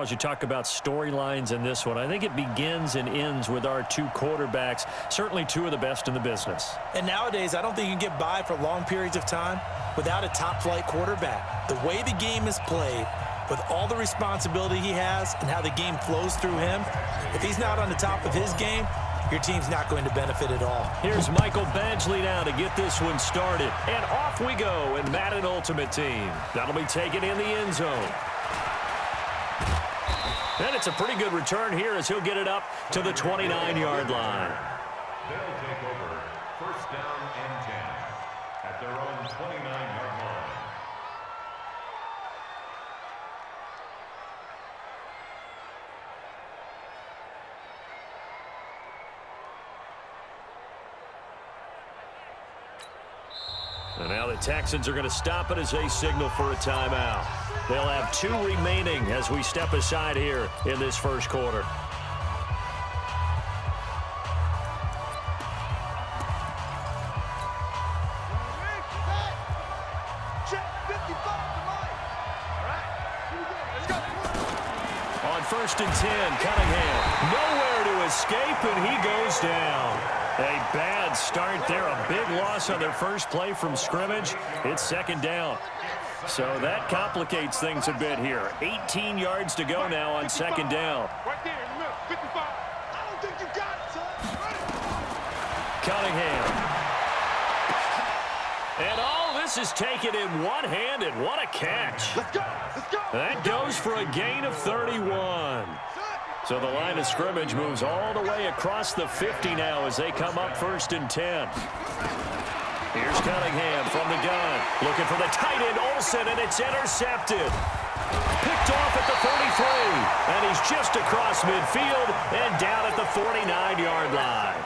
Charles, you talk about storylines in this one. I think it begins and ends with our two quarterbacks, certainly two of the best in the business. And nowadays, I don't think you can get by for long periods of time without a top-flight quarterback. The way the game is played, with all the responsibility he has and how the game flows through him, if he's not on the top of his game, your team's not going to benefit at all. Here's Michael Badgley now to get this one started. And off we go in Madden Ultimate Team. That'll be taken in the end zone. And it's a pretty good return here as he'll get it up to the 29-yard line. They'll take over first down and 10 at their own 29-yard line. And now the Texans are going to stop it as they signal for a timeout. They'll have 2 remaining as we step aside here in this first quarter. On first and 10, Cunningham. Nowhere to escape, and he goes down. A bad start there, a big loss on their first play from scrimmage. It's second down. So that complicates things a bit here. 18 yards to go now on second down. Right there in the middle, 55. I don't think you got it, son. Cunningham. And all this is taken in one-handed. What a catch. Let's go, let's go. That goes for a gain of 31. So the line of scrimmage moves all the way across the 50 now as they come up first and 10. Here's Cunningham from the gun. Looking for the tight end, Olsen, and it's intercepted. Picked off at the 33. And he's just across midfield and down at the 49-yard line.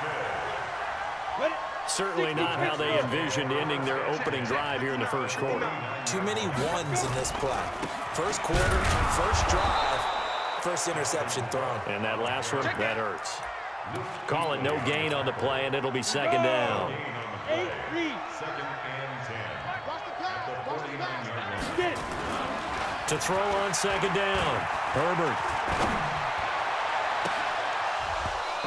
Certainly not how they envisioned ending their opening drive here in the first quarter. Too many ones in this play. First quarter, first drive, first interception thrown. And that last one, that hurts. Call it no gain on the play, and it'll be second down. Second and 10. Watch the pass, watch the pass. Get it. To throw on second down, Herbert.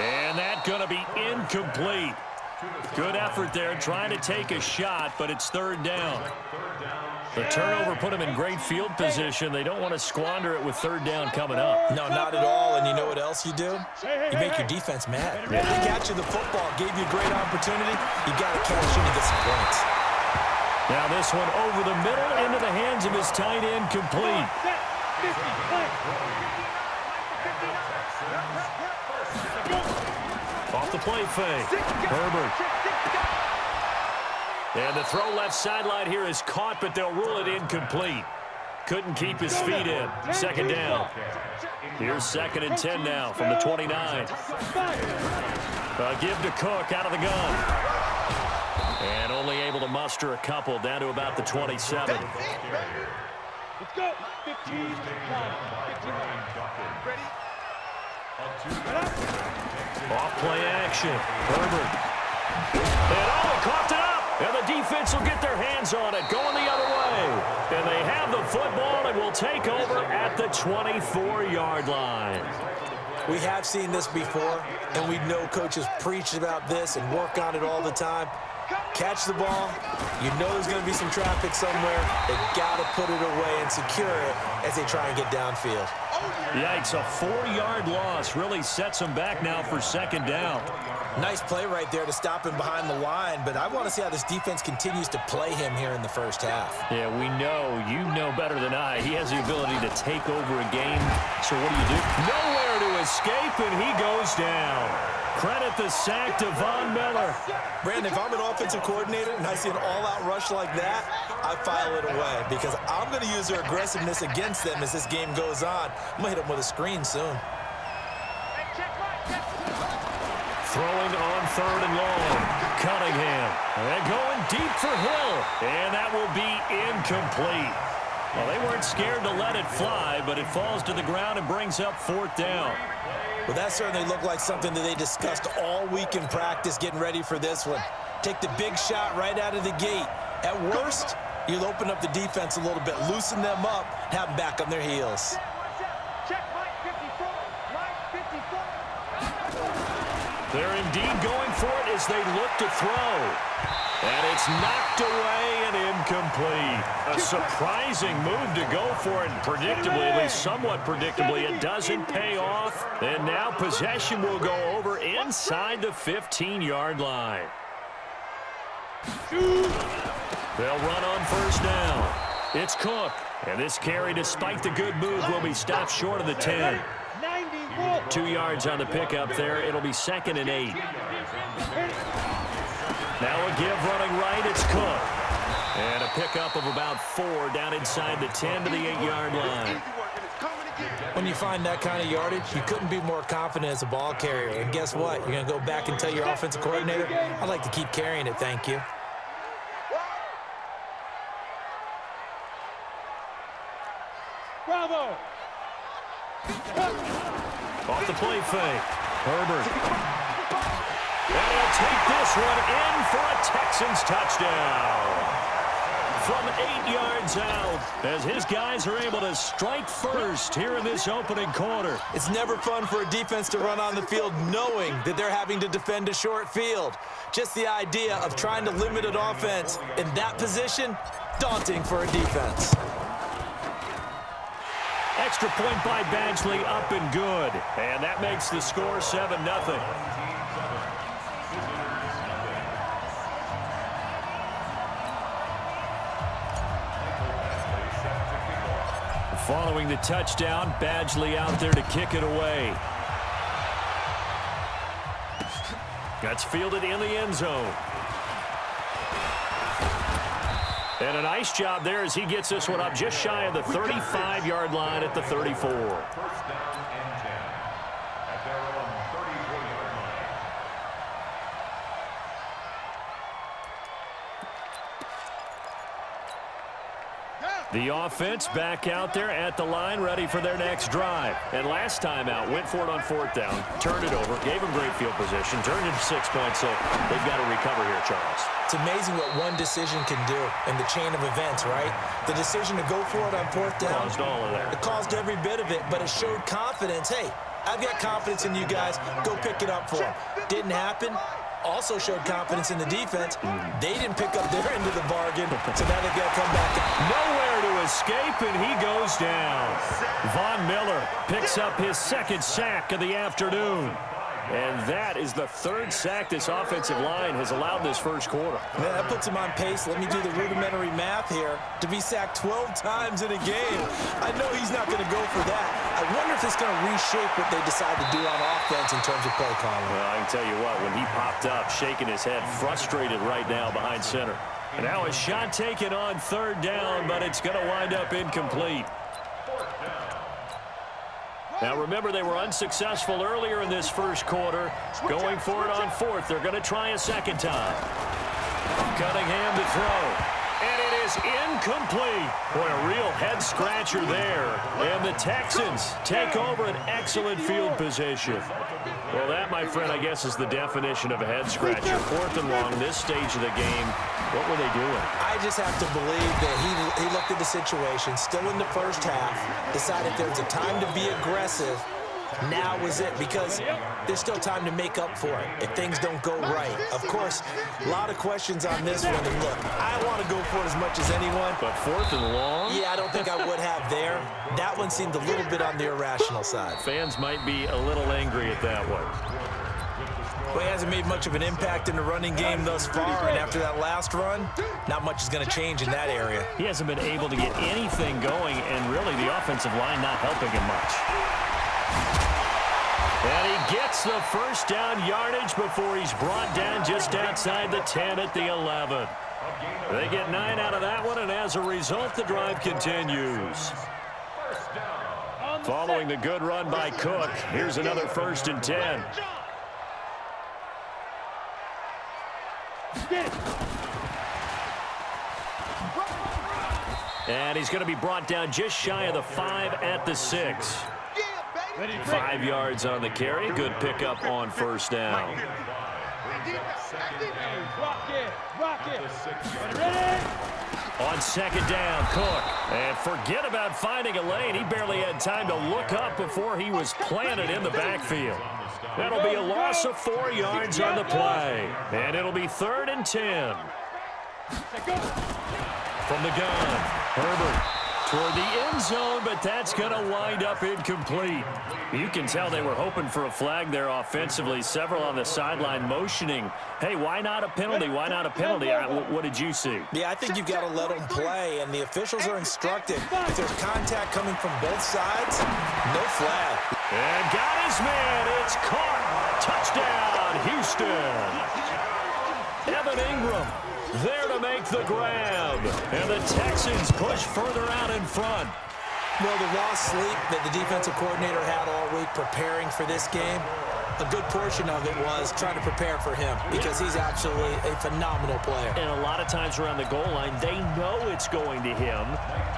And that's going to be incomplete. Good effort there, trying to take a shot, but it's third down. The turnover put them in great field position. They don't want to squander it with third down coming up. No, not at all. And you know what else you do? You make your defense mad. They got you the football, gave you a great opportunity. You got to cash in to get some points. Now this one over the middle into the hands of his tight end, complete. Off the play fake. Herbert. And the throw left sideline here is caught, but they'll rule it incomplete. Couldn't keep his feet in. Second down. Here's second and 10 now from the 29. Give to Cook out of the gun. And only able to muster a couple down to about the 27. Let's go. 15. 15. Ready? Off play action. Herbert. And he coughed it up. And the defense will get their hands on it, going the other way. And they have the football and will take over at the 24-yard line. We have seen this before, and we know coaches preach about this and work on it all the time. Catch the ball. You know there's going to be some traffic somewhere. They've got to put it away and secure it as they try and get downfield. Yikes, a 4-yard loss really sets them back now for second down. Nice play right there to stop him behind the line, but I want to see how this defense continues to play him here in the first half. Yeah, we know, you know better than I, he has the ability to take over a game. So what do? Nowhere to escape, and he goes down. Credit the sack to Von Miller. Brandon, if I'm an offensive coordinator and I see an all-out rush like that, I file it away because I'm going to use their aggressiveness against them as this game goes on. I'm going to hit them with a screen soon. Throwing on third and long. Cunningham. And going deep for Hill. And that will be incomplete. Well, they weren't scared to let it fly, but it falls to the ground and brings up fourth down. Well, that certainly looked like something that they discussed all week in practice getting ready for this one. Take the big shot right out of the gate. At worst, you'll open up the defense a little bit, loosen them up, have them back on their heels. Check, Mike. They're indeed going for it as they look to throw. And it's knocked away and incomplete. A surprising move to go for it. Predictably, at least somewhat predictably, it doesn't pay off. And now possession will go over inside the 15-yard line. They'll run on first down. It's Cook. And this carry, despite the good move, will be stopped short of the 10. 2 yards on the pickup there. It'll be 2nd and 8. Now a give running right. It's Cook. And a pickup of about 4 down inside the 10 to the 8-yard line. When you find that kind of yardage, you couldn't be more confident as a ball carrier. And guess what? You're going to go back and tell your offensive coordinator, I'd like to keep carrying it, thank you. Bravo! Off the play fake. Herbert. And he'll take this one in for a Texans touchdown. From 8 yards out, as his guys are able to strike first here in this opening quarter. It's never fun for a defense to run on the field knowing that they're having to defend a short field. Just the idea of trying to limit an offense in that position, daunting for a defense. Extra point by Badgley, up and good. And that makes the score 7-0. Following the touchdown, Badgley out there to kick it away. That's fielded in the end zone. And a nice job there as he gets this one up just shy of the 35-yard line at the 34. First down and 10 at their own 34-yard line. The offense back out there at the line, ready for their next drive. And last time out, went for it on 4th down, turned it over, gave them great field position, turned it to 6 points, so they've got to recover here, Charles. It's amazing what one decision can do in the chain of events, right? The decision to go for it on 4th down. Caused all of that. It caused every bit of it, but it showed confidence. Hey, I've got confidence in you guys. Go pick it up for them. Didn't happen. Also showed confidence in the defense. They didn't pick up their end of the bargain, so now they've got to come back. Nowhere to escape, and he goes down. Von Miller picks up his 2nd sack of the afternoon. And that is the 3rd sack this offensive line has allowed this first quarter. Man, that puts him on pace. Let me do the rudimentary math here. To be sacked 12 times in a game. I know he's not going to go for that. I wonder if it's going to reshape what they decide to do on offense in terms of play calling. Well, I can tell you what, when he popped up, shaking his head, frustrated right now behind center. And now a shot taken on 3rd down, but it's going to wind up incomplete. Now, remember, they were unsuccessful earlier in this first quarter. Going for it on 4th. They're going to try a 2nd time. Cunningham to throw. And it is incomplete. Boy, a real head-scratcher there. And the Texans take over an excellent field position. Well, that, my friend, I guess is the definition of a head-scratcher. 4th and long, this stage of the game. What were they doing? I just have to believe that he looked at the situation, still in the first half, decided there was a time to be aggressive. Now was it, because there's still time to make up for it if things don't go right. Of course, a lot of questions on this one. And look, I want to go for it as much as anyone. But 4th and long? Yeah, I don't think I would have there. That one seemed a little bit on the irrational side. Fans might be a little angry at that one. But he hasn't made much of an impact in the running game thus far, and after that last run, not much is going to change in that area. He hasn't been able to get anything going, and really the offensive line not helping him much. And he gets the first down yardage before he's brought down just outside the 10 at the 11. They get 9 out of that one, and as a result, the drive continues. Following the good run by Cook, here's another 1st and 10. And he's going to be brought down just shy of the 5 at the 6. 5 yards on the carry. Good pickup on 1st down. Rock it. Ready? On second down, Cook. And forget about finding a lane. He barely had time to look up before he was planted in the backfield. That'll be a loss of 4 yards on the play. And it'll be 3rd and 10. From the gun, Herbert toward the end zone, but that's going to wind up incomplete. You can tell they were hoping for a flag there offensively. Several on the sideline motioning, hey, why not a penalty? Why not a penalty? What did you see? Yeah, I think you've got to let them play, and the officials are instructed. If there's contact coming from both sides, no flag. And got his man. It's caught. Touchdown, Houston. Evan Ingram there to make the grab. And the Texans push further out in front. Well, the lost sleep that the defensive coordinator had all week preparing for this game, a good portion of it was trying to prepare for him because he's absolutely a phenomenal player. And a lot of times around the goal line, they know it's going to him.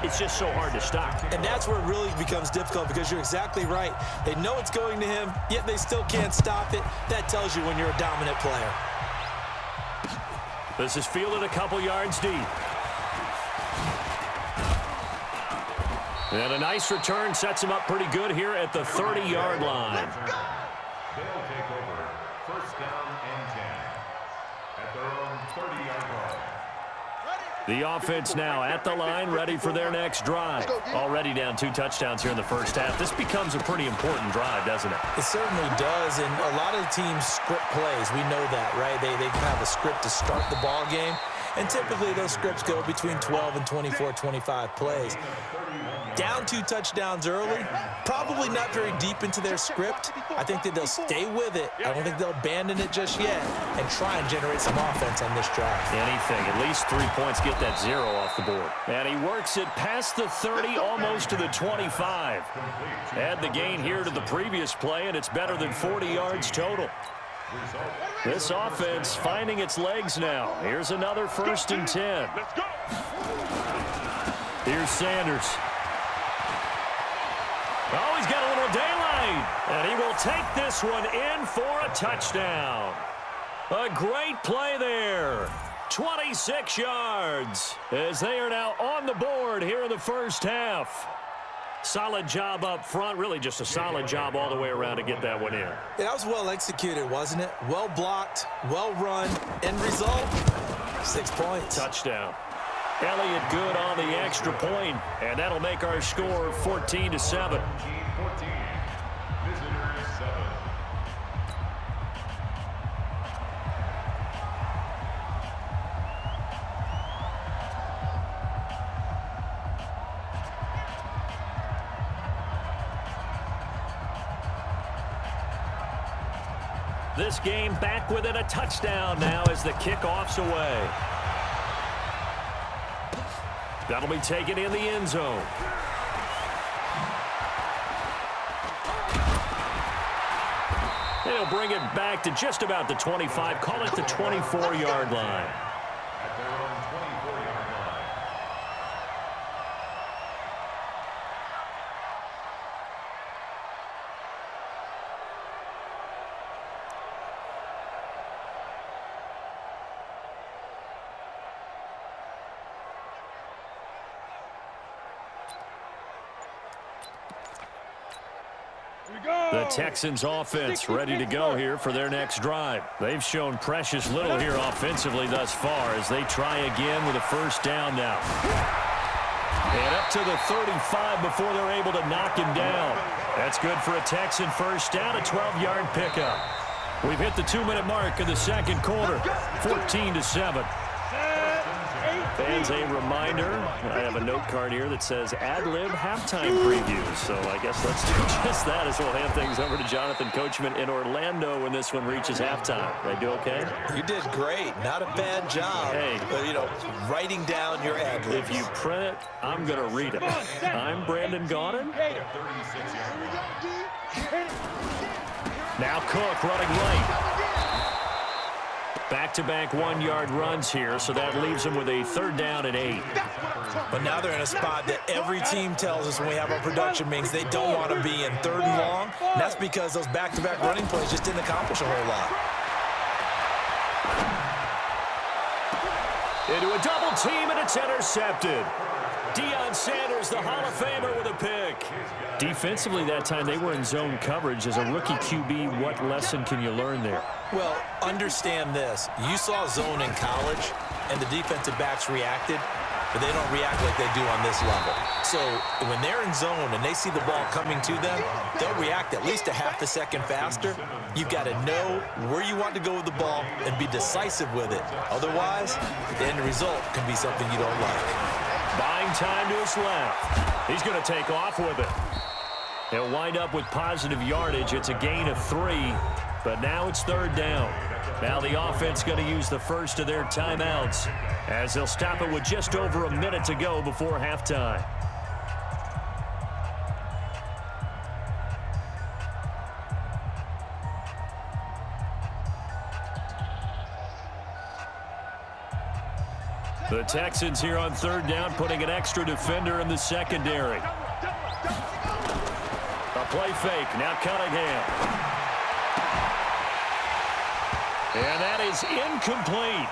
It's just so hard to stop. And that's where it really becomes difficult because you're exactly right. They know it's going to him, yet they still can't stop it. That tells you when you're a dominant player. This is fielded a couple yards deep. And a nice return sets him up pretty good here at the 30-yard line. They'll take over 1st down and 10 at their own 30-yard line. The offense now at the line, ready for their next drive. Already down 2 touchdowns here in the first half. This becomes a pretty important drive, doesn't it? It certainly does, and a lot of the teams script plays. We know that, right? They have a script to start the ball game, and typically those scripts go between 12 and 24, 25 plays. Down 2 touchdowns early, probably not very deep into their script. I think that they'll stay with it. I don't think they'll abandon it just yet and try and generate some offense on this drive. Anything, at least 3 points, get that 0 off the board. And he works it past the 30, almost to the 25. Add the gain here to the previous play, and it's better than 40 yards total. This offense finding its legs now. Here's another 1st and 10. Here's Sanders. Oh, he's got a little daylight, and he will take this one in for a touchdown. A great play there. 26 yards as they are now on the board here in the first half. Solid job up front, really just a solid job all the way around to get that one in. Yeah, that was well executed, wasn't it? Well blocked, well run. End result, 6 points. Touchdown. Elliott good on the extra point, and that'll make our score 14-7. 14, visitors 7. This game back within a touchdown now as the kickoff's away. That'll be taken in the end zone. They'll bring it back to just about the 25, call it the 24-yard line. At their own 24-yard line. The Texans offense ready to go here for their next drive. They've shown precious little here offensively thus far as they try again with a 1st down now. And up to the 35 before they're able to knock him down. That's good for a Texan 1st down, a 12-yard pickup. We've hit the 2-minute mark in the second quarter, 14-7. Fans, a reminder, I have a note card here that says ad-lib halftime previews. So I guess let's do just that as we'll hand things over to Jonathan Coachman in Orlando when this one reaches halftime. Did I do okay? You did great. Not a bad job. Hey. But, writing down your ad-libs. If you print it, I'm going to read it. I'm Brandon Gaudin. Now Cook running right. Back-to-back 1-yard runs here, so that leaves them with a 3rd down and 8. But now they're in a spot that every team tells us when we have our production meetings they don't want to be in 3rd and long. And that's because those back-to-back running plays just didn't accomplish a whole lot. Into a double team, and it's intercepted. Deion Sanders, the Hall of Famer, with a pick. Defensively that time, they were in zone coverage. As a rookie QB, what lesson can you learn there? Well, understand this. You saw zone in college, and the defensive backs reacted, but they don't react like they do on this level. So when they're in zone and they see the ball coming to them, they'll react at least a half a second faster. You've got to know where you want to go with the ball and be decisive with it. Otherwise, the end result can be something you don't like. Buying time to his left. He's going to take off with it. He'll wind up with positive yardage. It's a gain of 3, but now it's third down. Now the offense going to use the first of their timeouts as they'll stop it with just over a minute to go before halftime. The Texans here on third down, putting an extra defender in the secondary. A play fake. Now Cunningham. And that is incomplete.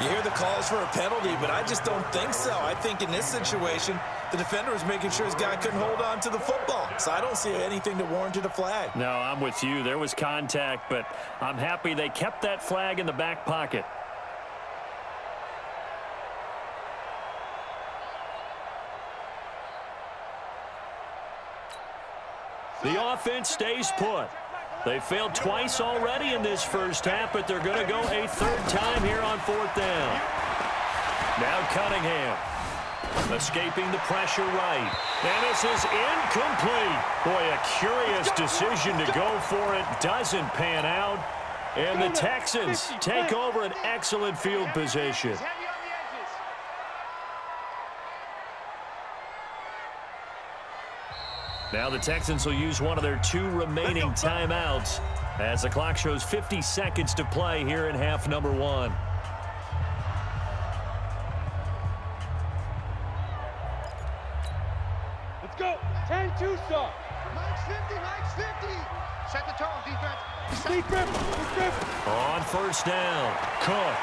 You hear the calls for a penalty, but I just don't think so. I think in this situation, the defender was making sure his guy couldn't hold on to the football. So I don't see anything to warrant a flag. No, I'm with you. There was contact, but I'm happy they kept that flag in the back pocket. The offense stays put. They failed twice already in this first half, but they're going to go a third time here on fourth down. Now Cunningham. Escaping the pressure right. And this is incomplete. Boy, a curious decision to go for it. Doesn't pan out. And the Texans take over an excellent field position. Now the Texans will use one of their 2 remaining timeouts as the clock shows 50 seconds to play here in half number 1. Let's go. 10-2, sir. Max 50. Set the tone, defense. Stay grip. On first down, Cook.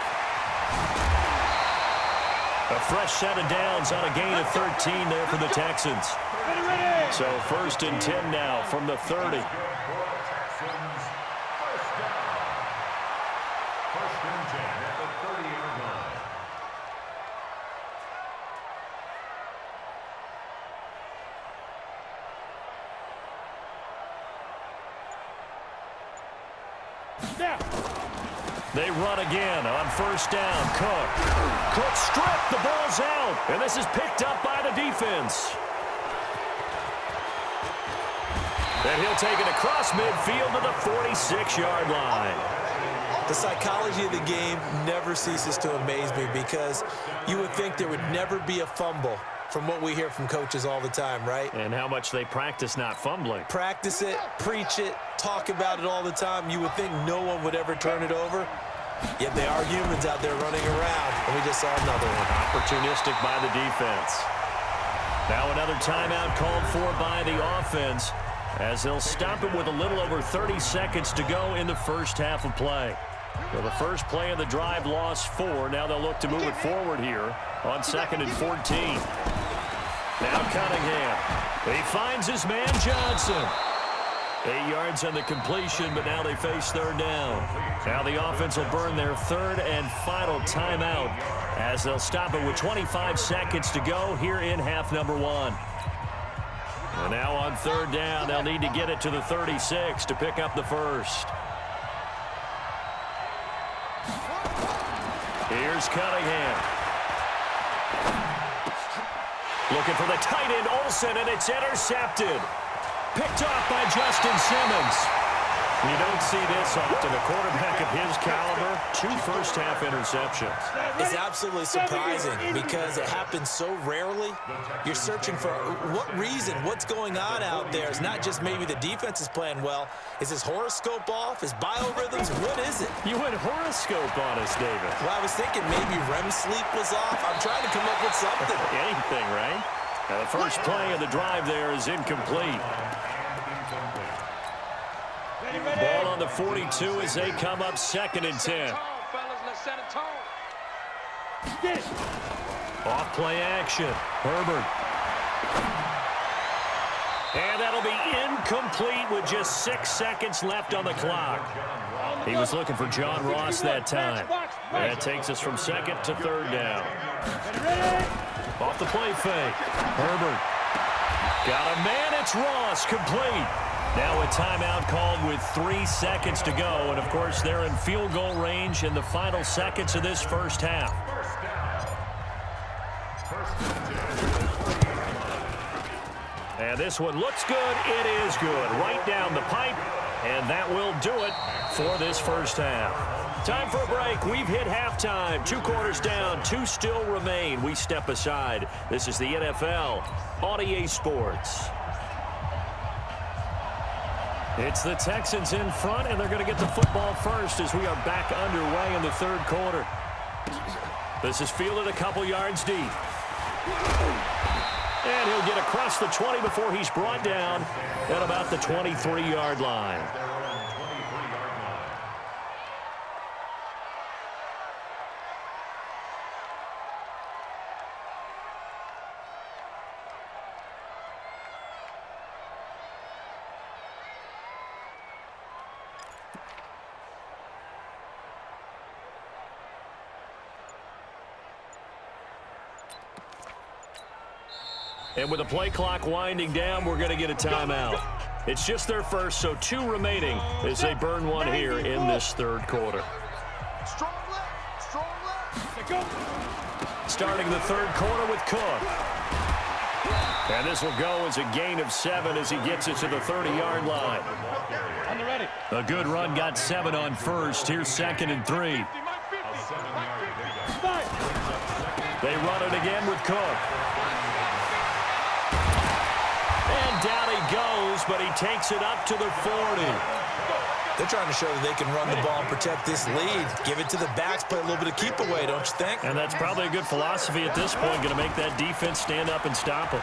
A fresh set of downs on a gain of 13 there for the Texans. So first and 10 now from the 30. They run again on first down. Cook stripped. The ball's out. And this is picked up by the defense. And he'll take it across midfield to the 46-yard line. The psychology of the game never ceases to amaze me because you would think there would never be a fumble from what we hear from coaches all the time, right? And how much they practice not fumbling. Practice it, preach it, talk about it all the time. You would think no one would ever turn it over. Yet they are humans out there running around, and we just saw another one. Opportunistic by the defense. Now another timeout called for by the offense as they'll stop it with a little over 30 seconds to go in the first half of play. Well, the first play of the drive lost 4. Now they'll look to move it forward here on 2nd and 14. Now Cunningham. He finds his man Johnson. 8 yards on the completion, but now they face third down. Now the offense will burn their third and final timeout as they'll stop it with 25 seconds to go here in half number 1. And now on third down, they'll need to get it to the 36 to pick up the first. Here's Cunningham. Looking for the tight end, Olsen, and it's intercepted. Picked off by Justin Simmons. You don't see this often. A quarterback of his caliber, 2 first-half interceptions. It's absolutely surprising because it happens so rarely. You're searching for what reason, what's going on out there. It's not just maybe the defense is playing well. Is his horoscope off? His biorhythms? What is it? You went horoscope on us, David. Well, I was thinking maybe REM sleep was off. I'm trying to come up with something. Anything, right? Now, the first play of the drive there is incomplete. Ball on the 42 as they come up 2nd and 10. Off play action. Herbert. And that'll be incomplete with just 6 seconds left on the clock. He was looking for John Ross that time. That takes us from second to third down. Off the play fake. Herbert. Got a man. It's Ross. Complete. Now a timeout called with 3 seconds to go. And, of course, they're in field goal range in the final seconds of this first half. And this one looks good. It is good. Right down the pipe. And that will do it for this first half. Time for a break. We've hit halftime. 2 quarters down. 2 still remain. We step aside. This is the NFL on EA Sports. It's the Texans in front, and they're going to get the football first as we are back underway in the third quarter. This is fielded a couple yards deep. And he'll get across the 20 before he's brought down at about the 23-yard line. And with the play clock winding down, we're going to get a timeout. It's just their first, so 2 remaining as they burn one here in this third quarter. Starting the third quarter with Cook. And this will go as a gain of 7 as he gets it to the 30-yard line. A good run got 7 on first. Here's 2nd and 3. They run it again with Cook. And down he goes, but he takes it up to the 40. They're trying to show that they can run the ball and protect this lead. Give it to the backs, play a little bit of keep away, don't you think? And that's probably a good philosophy at this point, going to make that defense stand up and stop him.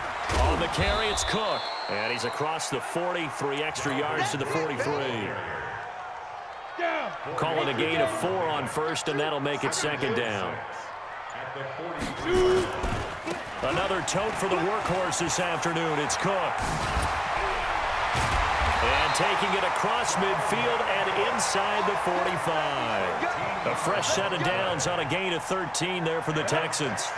On the carry, it's Cook. And he's across the 40, 3 extra yards to the 43. Call it a gain of 4 on first, and that'll make it 2nd down. Another tote for the workhorse this afternoon. It's Cook. And taking it across midfield and inside the 45. A fresh set of downs on a gain of 13 there for the Texans.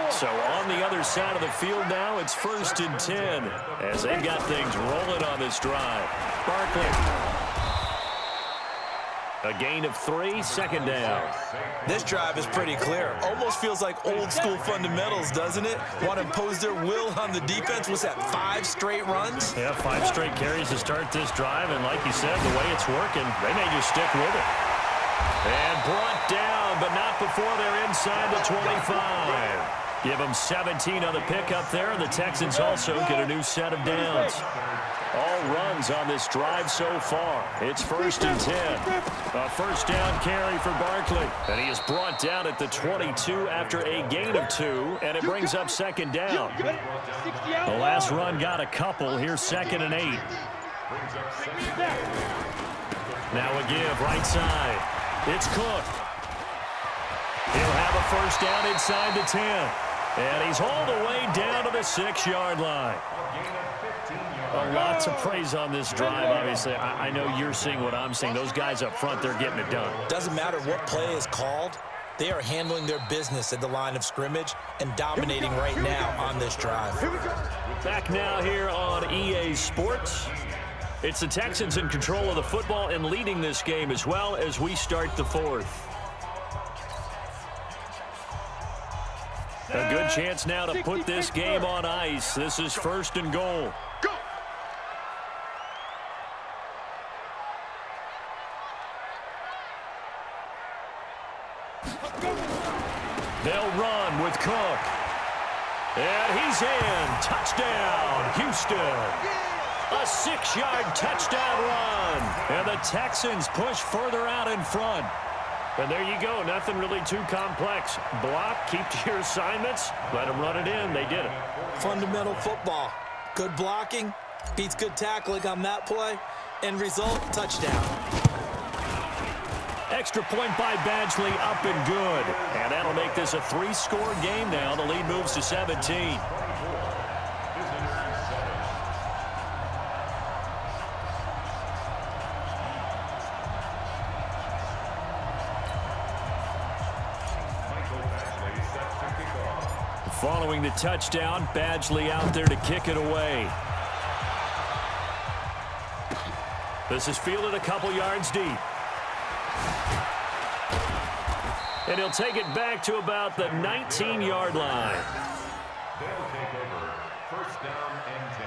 So on the other side of the field now, it's 1st and 10 as they've got things rolling on this drive. Barkley. A gain of 3, 2nd down. This drive is pretty clear. Almost feels like old school fundamentals, doesn't it? Want to impose their will on the defense. Was that 5 straight runs? Yeah, 5 straight carries to start this drive. And like you said, the way it's working, they may just stick with it. And brought down, but not before they're inside the 25. Give them 17 on the pickup there. And the Texans also get a new set of downs. All runs on this drive so far. It's 1st and 10. A first down carry for Barkley. And he is brought down at the 22 after a gain of 2. And it brings up 2nd down. The last run got a couple. Here's 2nd and 8. Now a give right side. It's Cook. He'll have a first down inside the 10. And he's all the way down to the 6-yard line. A lot to praise on this drive, obviously. I know you're seeing what I'm seeing. Those guys up front, they're getting it done. Doesn't matter what play is called. They are handling their business at the line of scrimmage and dominating right now on this drive. Back now here on EA Sports. It's the Texans in control of the football and leading this game as well as we start the 4th. A good chance now to put this game on ice. This is 1st and goal. They'll run with Cook. And he's in. Touchdown, Houston. A 6-yard touchdown run. And the Texans push further out in front. And there you go. Nothing really too complex. Block, keep to your assignments, let them run it in. They did it. Fundamental football. Good blocking beats good tackling on that play. End result, touchdown. Extra point by Badgley, up and good. And that'll make this a three-score game now. The lead moves to 17. Following the touchdown, Badgley out there to kick it away. This is fielded a couple yards deep. And he'll take it back to about the 19-yard line. They'll take over first down and 10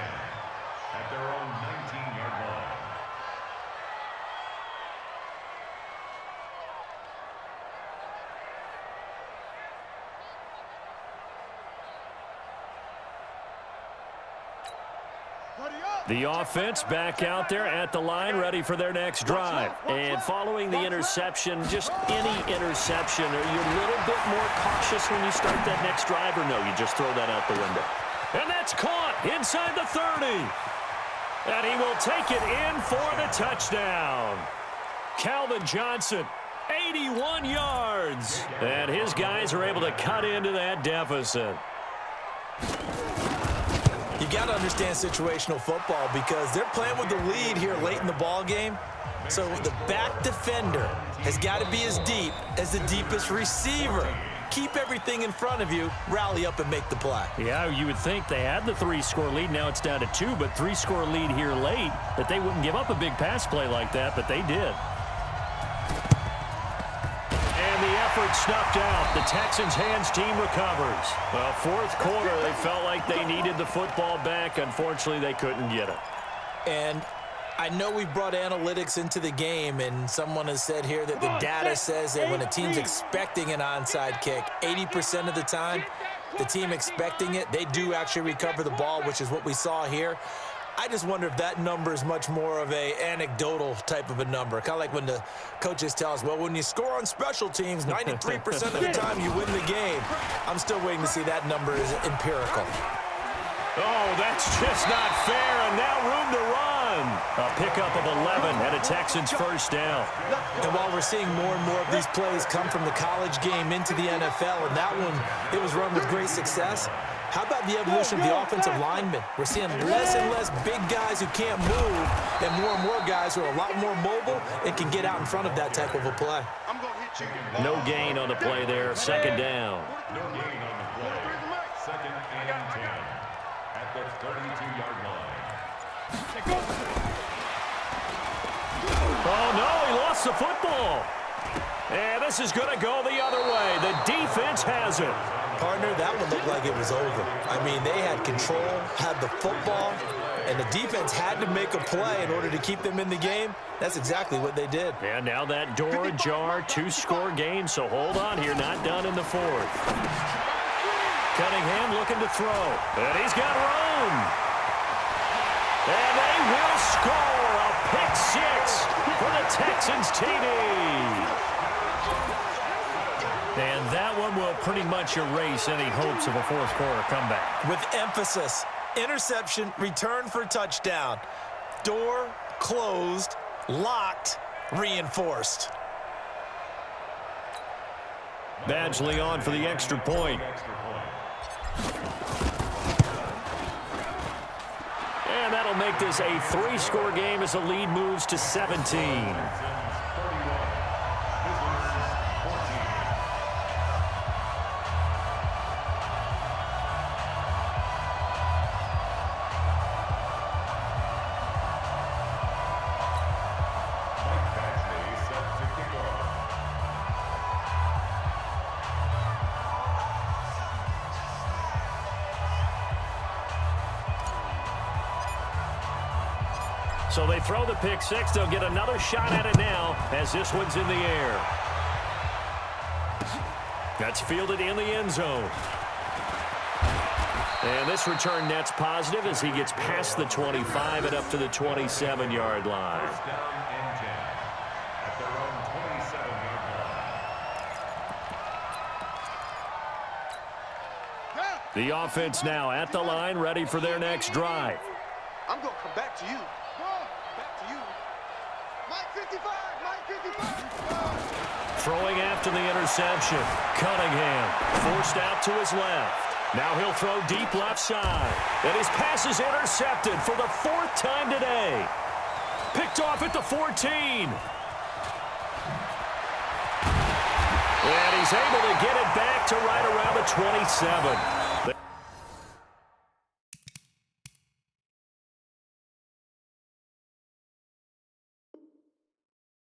at their own 19-yard line. The offense back out there at the line, ready for their next drive. And following the interception, just any interception, are you a little bit more cautious when you start that next drive, or no, you just throw that out the window? And that's caught inside the 30. And he will take it in for the touchdown. Calvin Johnson, 81 yards. And his guys are able to cut into that deficit. You got to understand situational football because they're playing with the lead here late in the ball game. So the back defender has got to be as deep as the deepest receiver. Keep everything in front of you, rally up and make the play. Yeah, you would think they had the three-score lead. Now it's down to 2, but three-score lead here late, that they wouldn't give up a big pass play like that, but they did. And the effort snuffed out. The Texans' hands team recovers. Well, fourth quarter, they felt like they needed the football back. Unfortunately, they couldn't get it. And I know we've brought analytics into the game, and someone has said here that the data says that when a team's expecting an onside kick, 80% of the time, the team expecting it, they do actually recover the ball, which is what we saw here. I just wonder if that number is much more of a anecdotal type of a number. Kind of like when the coaches tell us, well, when you score on special teams, 93% of the time you win the game. I'm still waiting to see that number is empirical. Oh, that's just not fair, and now room to run. A pickup of 11 and a Texans first down. And while we're seeing more and more of these plays come from the college game into the NFL, and that one, it was run with great success, how about the evolution of the offensive linemen? We're seeing less and less big guys who can't move and more guys who are a lot more mobile and can get out in front of that type of a play. No gain on the play there. Second down. No gain on the play. Second and 10 at the 32-yard line. Oh, no, he lost the football. And this is going to go the other way. The defense has it. Partner, that one looked like it was over. I mean, they had control, had the football, and the defense had to make a play in order to keep them in the game. That's exactly what they did. And now that door ajar, two-score game, so hold on here, not done in the fourth. Cunningham looking to throw, and he's got room. And they will score a pick six for the Texans TD. And that one will pretty much erase any hopes of a fourth quarter comeback. With emphasis, interception, return for touchdown. Door closed, locked, reinforced. Badgley on for the extra point. And that'll make this a three-score game as the lead moves to 17. So they throw the pick six. They'll get another shot at it now as this one's in the air. That's fielded in the end zone. And this return net's positive as he gets past the 25 and up to the 27-yard line. First down and 10 at their own 27-yard line. The offense now at the line, ready for their next drive. I'm going to come back to you. Back to you. Throwing after the interception. Cunningham forced out to his left. Now he'll throw deep left side. And his pass is intercepted for the 4th time today. Picked off at the 14. And he's able to get it back to right around the 27.